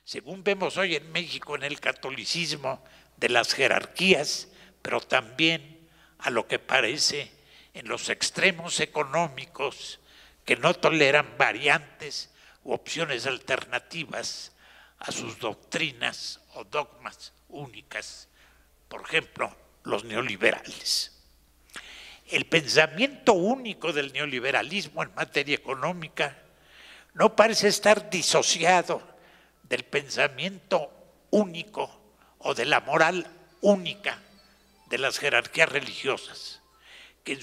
según vemos hoy en México en el catolicismo, de las jerarquías, pero también a lo que parece en los extremos económicos que no toleran variantes u opciones alternativas a sus doctrinas o dogmas únicas, por ejemplo, los neoliberales. El pensamiento único del neoliberalismo en materia económica no parece estar disociado del pensamiento único o de la moral única de las jerarquías religiosas, que en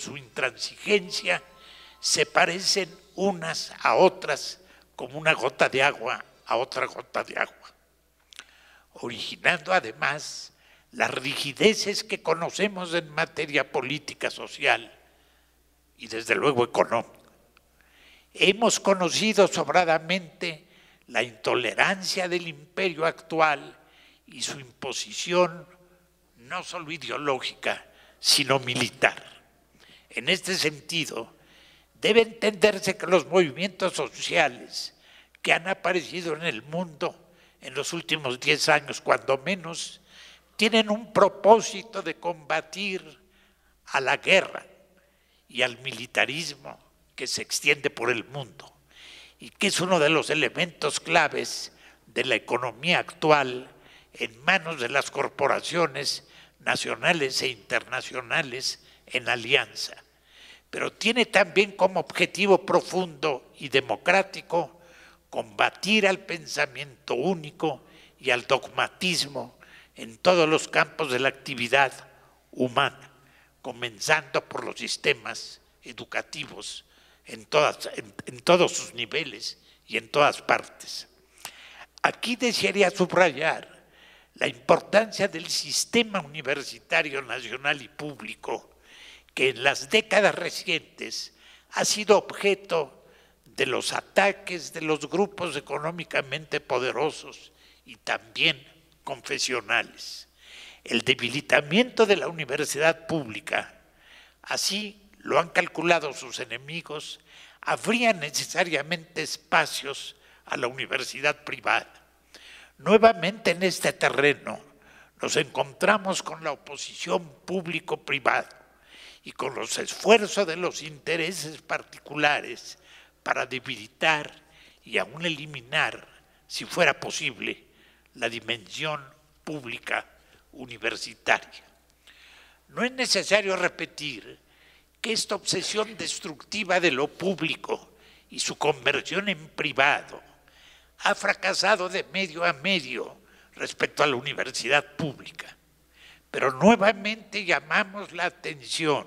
su intransigencia se parecen unas a otras como una gota de agua a otra gota de agua, originando además las rigideces que conocemos en materia política, social y desde luego económica. Hemos conocido sobradamente la intolerancia del imperio actual y su imposición no solo ideológica, sino militar. En este sentido, debe entenderse que los movimientos sociales que han aparecido en el mundo en los últimos 10 años, cuando menos, tienen un propósito de combatir a la guerra y al militarismo que se extiende por el mundo y que es uno de los elementos claves de la economía actual en manos de las corporaciones nacionales e internacionales en alianza. Pero tiene también como objetivo profundo y democrático combatir al pensamiento único y al dogmatismo en todos los campos de la actividad humana, comenzando por los sistemas educativos en todos sus niveles y en todas partes. Aquí desearía subrayar la importancia del sistema universitario nacional y público, que en las décadas recientes ha sido objeto de los ataques de los grupos económicamente poderosos y también confesionales. El debilitamiento de la universidad pública, así lo han calculado sus enemigos, habría necesariamente espacios a la universidad privada. Nuevamente en este terreno nos encontramos con la oposición público-privada y con los esfuerzos de los intereses particulares para debilitar y aún eliminar, si fuera posible, la dimensión pública universitaria. No es necesario repetir que esta obsesión destructiva de lo público y su conversión en privado ha fracasado de medio a medio respecto a la universidad pública. Pero nuevamente llamamos la atención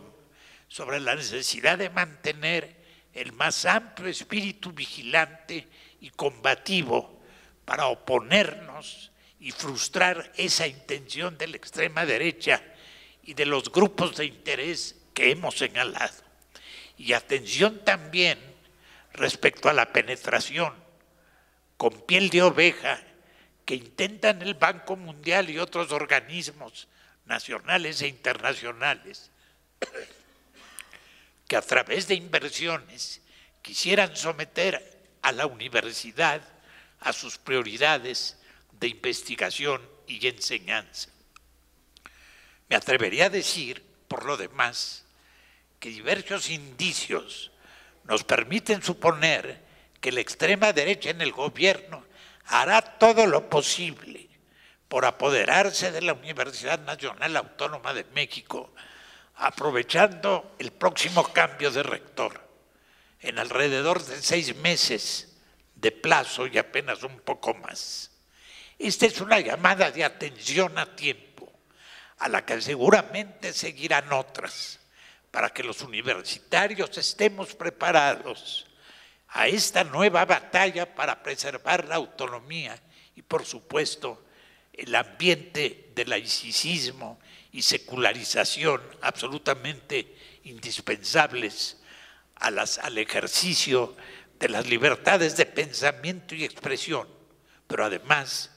sobre la necesidad de mantener el más amplio espíritu vigilante y combativo para oponernos y frustrar esa intención de la extrema derecha y de los grupos de interés que hemos señalado. Y atención también respecto a la penetración con piel de oveja que intentan el Banco Mundial y otros organismos nacionales e internacionales que a través de inversiones quisieran someter a la universidad a sus prioridades de investigación y enseñanza. Me atrevería a decir, por lo demás, que diversos indicios nos permiten suponer que la extrema derecha en el gobierno hará todo lo posible por apoderarse de la Universidad Nacional Autónoma de México, aprovechando el próximo cambio de rector en alrededor de 6 meses de plazo y apenas un poco más. Esta es una llamada de atención a tiempo, a la que seguramente seguirán otras, para que los universitarios estemos preparados a esta nueva batalla para preservar la autonomía y, por supuesto, el ambiente de laicismo y secularización absolutamente indispensables al ejercicio de las libertades de pensamiento y expresión, pero además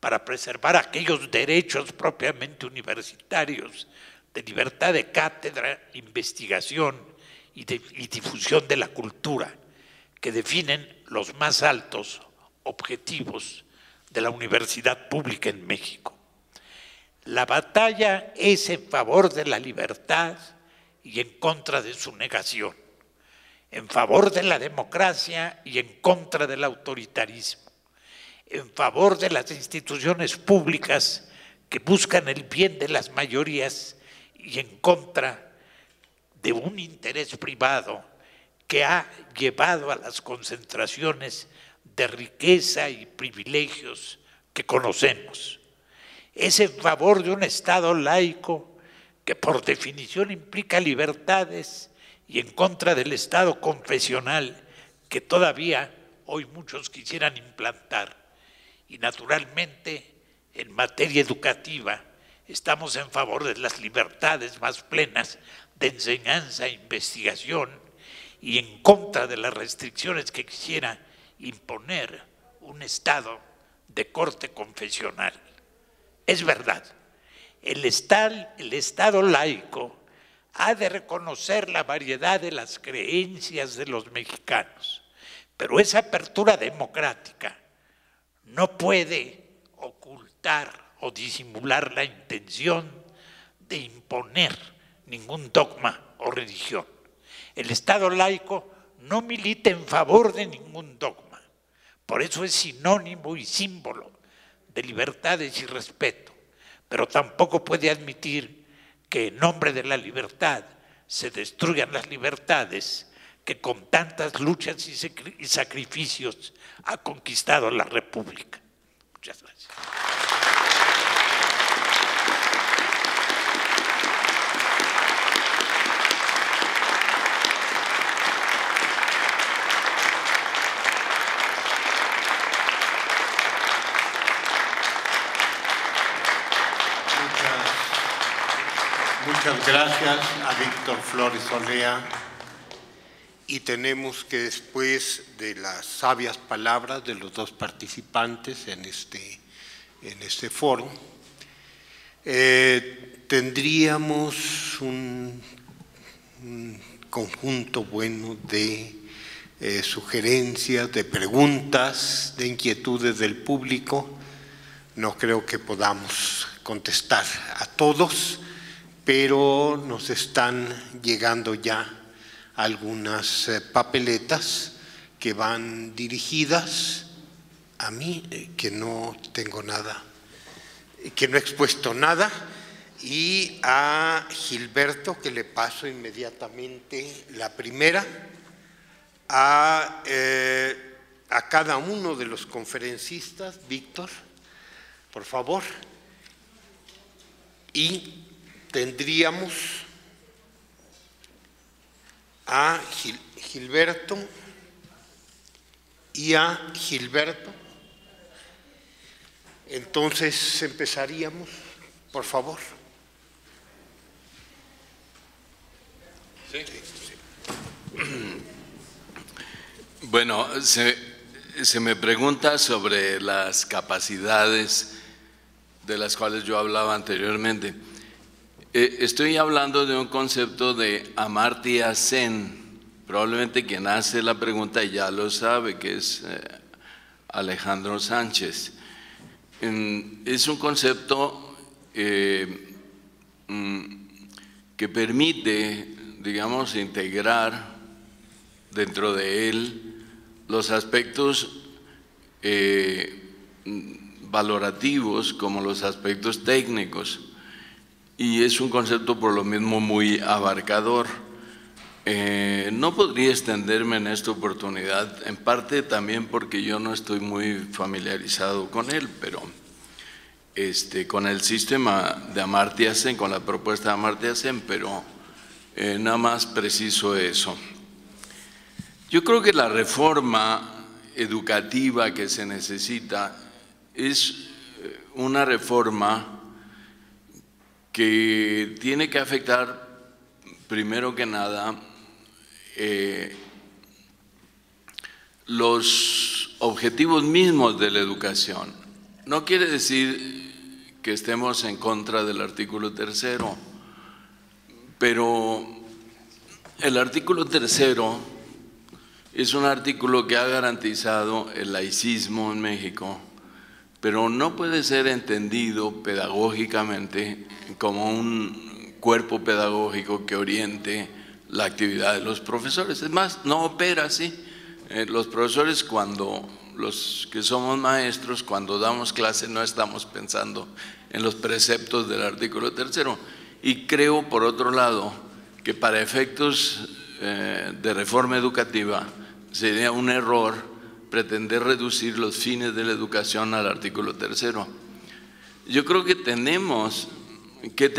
para preservar aquellos derechos propiamente universitarios de libertad de cátedra, investigación y difusión de la cultura, que definen los más altos objetivos de la universidad pública en México. La batalla es en favor de la libertad y en contra de su negación, en favor de la democracia y en contra del autoritarismo, en favor de las instituciones públicas que buscan el bien de las mayorías y en contra de un interés privado que ha llevado a las concentraciones de riqueza y privilegios que conocemos. Es en favor de un Estado laico que por definición implica libertades y en contra del Estado confesional que todavía hoy muchos quisieran implantar. Y naturalmente, en materia educativa, estamos en favor de las libertades más plenas de enseñanza e investigación y en contra de las restricciones que quisiera imponer un Estado de corte confesional. Es verdad, el Estado laico ha de reconocer la variedad de las creencias de los mexicanos, pero esa apertura democrática no puede ocultar o disimular la intención de imponer ningún dogma o religión. El Estado laico no milita en favor de ningún dogma, por eso es sinónimo y símbolo de libertades y respeto, pero tampoco puede admitir que en nombre de la libertad se destruyan las libertades que con tantas luchas y sacrificios ha conquistado la República. Muchas gracias. Muchas gracias a Víctor Flores Olea. Y tenemos que, después de las sabias palabras de los dos participantes en este foro, tendríamos un conjunto bueno de sugerencias, de preguntas, de inquietudes del público. No creo que podamos contestar a todos, pero nos están llegando ya algunas papeletas que van dirigidas a mí, que no tengo nada, que no he expuesto nada, y a Gilberto, que le paso inmediatamente la primera, a cada uno de los conferencistas. Víctor, por favor. Y tendríamos a Gilberto y a Gilberto. Entonces empezaríamos, por favor. Sí. Bueno, se me pregunta sobre las capacidades de las cuales yo hablaba anteriormente. Estoy hablando de un concepto de Amartya Sen. Probablemente quien hace la pregunta ya lo sabe, que es Alejandro Sánchez. Es un concepto que permite, digamos, integrar dentro de él los aspectos valorativos como los aspectos técnicos. Y es un concepto por lo mismo muy abarcador. No podría extenderme en esta oportunidad, en parte también porque yo no estoy muy familiarizado con él, pero con el sistema de Amartya Sen, con la propuesta de Amartya Sen, pero nada más preciso eso. Yo creo que la reforma educativa que se necesita es una reforma que tiene que afectar, primero que nada, los objetivos mismos de la educación. No quiere decir que estemos en contra del artículo 3º, pero el artículo 3º Es un artículo que ha garantizado el laicismo en México, pero no puede ser entendido pedagógicamente como un cuerpo pedagógico que oriente la actividad de los profesores. Es más, no opera así. Los profesores, los que somos maestros, cuando damos clase no estamos pensando en los preceptos del artículo 3. Y creo, por otro lado, que para efectos de reforma educativa sería un error pretender reducir los fines de la educación al artículo 3. Yo creo que tenemos que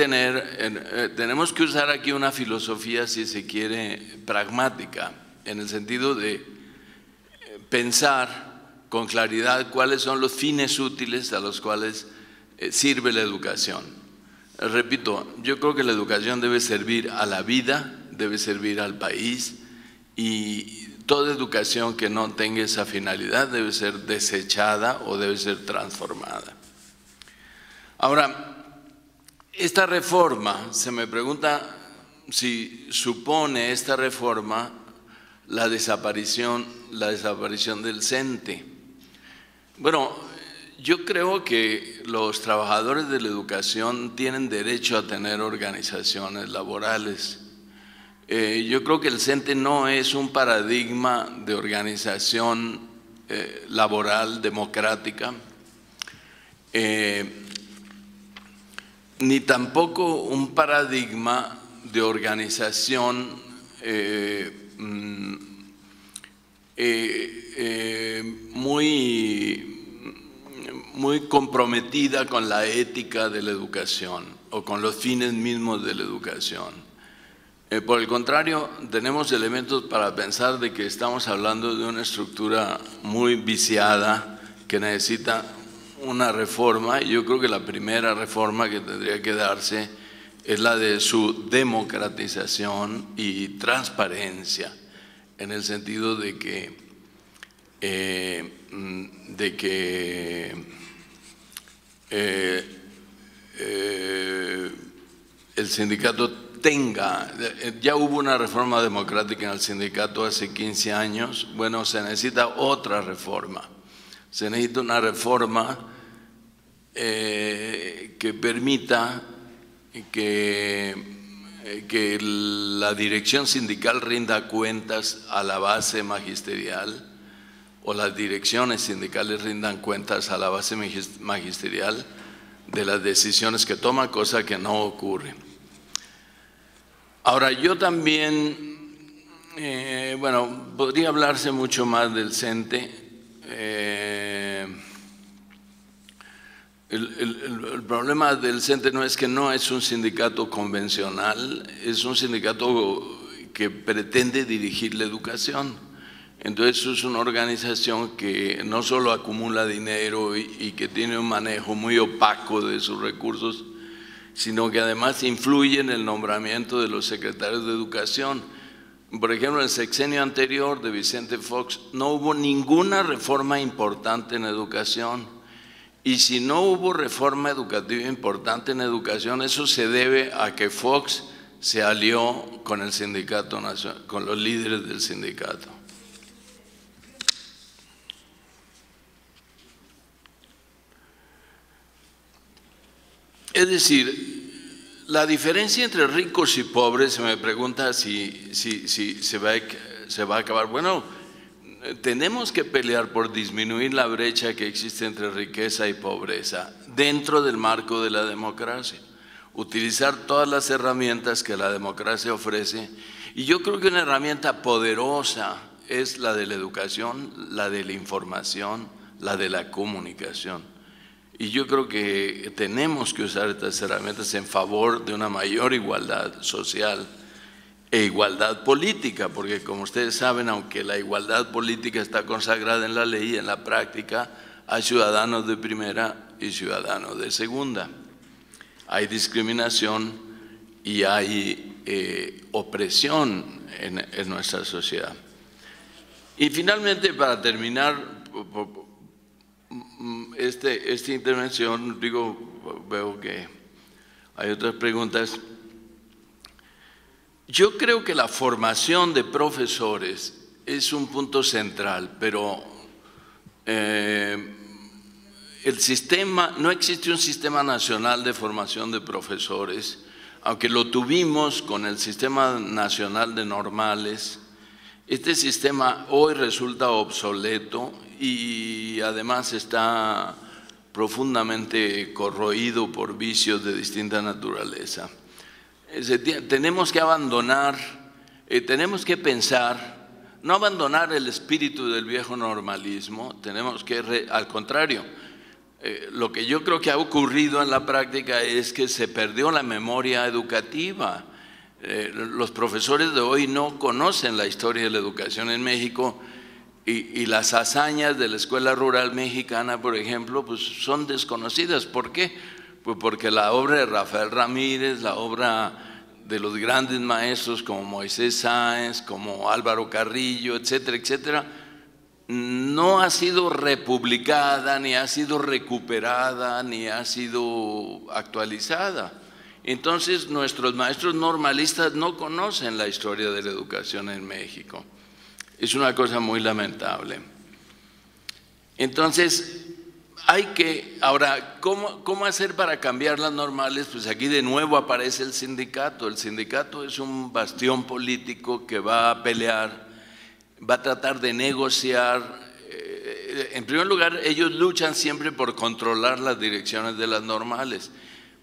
usar aquí una filosofía, si se quiere, pragmática, en el sentido de pensar con claridad cuáles son los fines útiles a los cuales sirve la educación. Repito, yo creo que la educación debe servir a la vida, debe servir al país, y toda educación que no tenga esa finalidad debe ser desechada o debe ser transformada. Ahora, esta reforma, se me pregunta si supone esta reforma la desaparición del CENTE. Bueno, yo creo que los trabajadores de la educación tienen derecho a tener organizaciones laborales. Yo creo que el CENTE no es un paradigma de organización laboral democrática, ni tampoco un paradigma de organización muy comprometida con la ética de la educación o con los fines mismos de la educación. Por el contrario, tenemos elementos para pensar de que estamos hablando de una estructura muy viciada que necesita una reforma, y yo creo que la primera reforma que tendría que darse es la de su democratización y transparencia, en el sentido de que el sindicato tenga, ya hubo una reforma democrática en el sindicato hace 15 años, bueno, se necesita otra reforma. Se necesita una reforma que permita que la dirección sindical rinda cuentas a la base magisterial, o las direcciones sindicales rindan cuentas a la base magisterial de las decisiones que toma, cosa que no ocurre. Ahora, yo también, bueno, podría hablarse mucho más del CENTE. El problema del CENTE no es que no es un sindicato convencional, es un sindicato que pretende dirigir la educación. Entonces es una organización que no solo acumula dinero y que tiene un manejo muy opaco de sus recursos, sino que además influye en el nombramiento de los secretarios de educación. Por ejemplo, en el sexenio anterior de Vicente Fox no hubo ninguna reforma importante en educación. Y si no hubo reforma educativa importante en educación, eso se debe a que Fox se alió con el sindicato nacional, con los líderes del sindicato. Es decir, la diferencia entre ricos y pobres, se me pregunta si se va a acabar. Bueno, tenemos que pelear por disminuir la brecha que existe entre riqueza y pobreza dentro del marco de la democracia, utilizar todas las herramientas que la democracia ofrece, y yo creo que una herramienta poderosa es la de la educación, la de la información, la de la comunicación. Y yo creo que tenemos que usar estas herramientas en favor de una mayor igualdad social e igualdad política, porque como ustedes saben, aunque la igualdad política está consagrada en la ley, en la práctica hay ciudadanos de primera y ciudadanos de segunda. Hay discriminación y hay opresión en nuestra sociedad. Y finalmente, para terminar esta intervención, veo que hay otras preguntas. Yo creo que la formación de profesores es un punto central, pero el sistema, no existe un sistema nacional de formación de profesores, aunque lo tuvimos con el Sistema Nacional de Normales. Este sistema hoy resulta obsoleto y además está profundamente corroído por vicios de distinta naturaleza. Tenemos que abandonar, tenemos que pensar, no abandonar el espíritu del viejo normalismo, tenemos que, al contrario, lo que yo creo que ha ocurrido en la práctica es que se perdió la memoria educativa. Los profesores de hoy no conocen la historia de la educación en México y las hazañas de la escuela rural mexicana, por ejemplo, pues son desconocidas. ¿Por qué? Pues porque la obra de Rafael Ramírez, la obra de los grandes maestros como Moisés Sáenz, como Álvaro Carrillo, etcétera, etcétera, no ha sido republicada, ni ha sido recuperada, ni ha sido actualizada. Entonces, nuestros maestros normalistas no conocen la historia de la educación en México. Es una cosa muy lamentable. Entonces, ahora, ¿cómo hacer para cambiar las normales? Pues aquí de nuevo aparece el sindicato. El sindicato es un bastión político que va a pelear, va a tratar de negociar. En primer lugar, ellos luchan siempre por controlar las direcciones de las normales.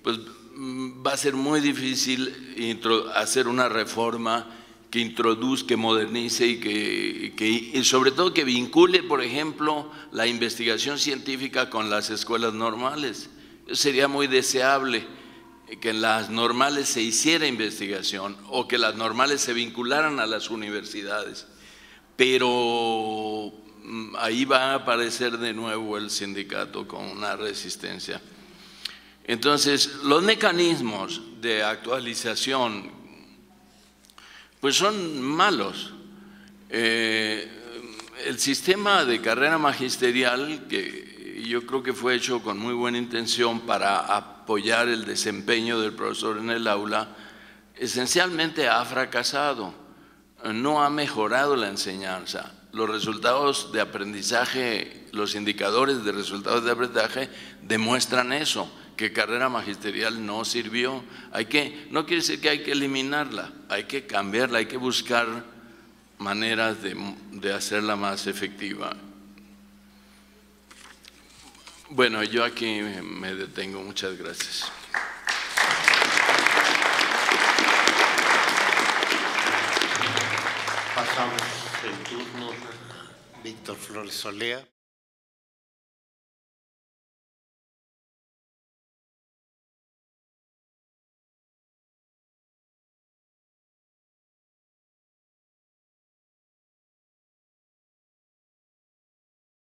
Pues va a ser muy difícil hacer una reforma que introduzca, que modernice y sobre todo que vincule, por ejemplo, la investigación científica con las escuelas normales. Sería muy deseable que en las normales se hiciera investigación o que las normales se vincularan a las universidades. Pero ahí va a aparecer de nuevo el sindicato con una resistencia. Entonces, los mecanismos de actualización pues son malos. El sistema de carrera magisterial, que yo creo que fue hecho con muy buena intención para apoyar el desempeño del profesor en el aula, esencialmente ha fracasado, no ha mejorado la enseñanza. Los resultados de aprendizaje, los indicadores de resultados de aprendizaje demuestran eso, que carrera magisterial no sirvió. No quiere decir que hay que eliminarla, hay que cambiarla, hay que buscar maneras de hacerla más efectiva. Bueno, yo aquí me detengo. Muchas gracias. Pasamos el turno a Víctor Flores Olea.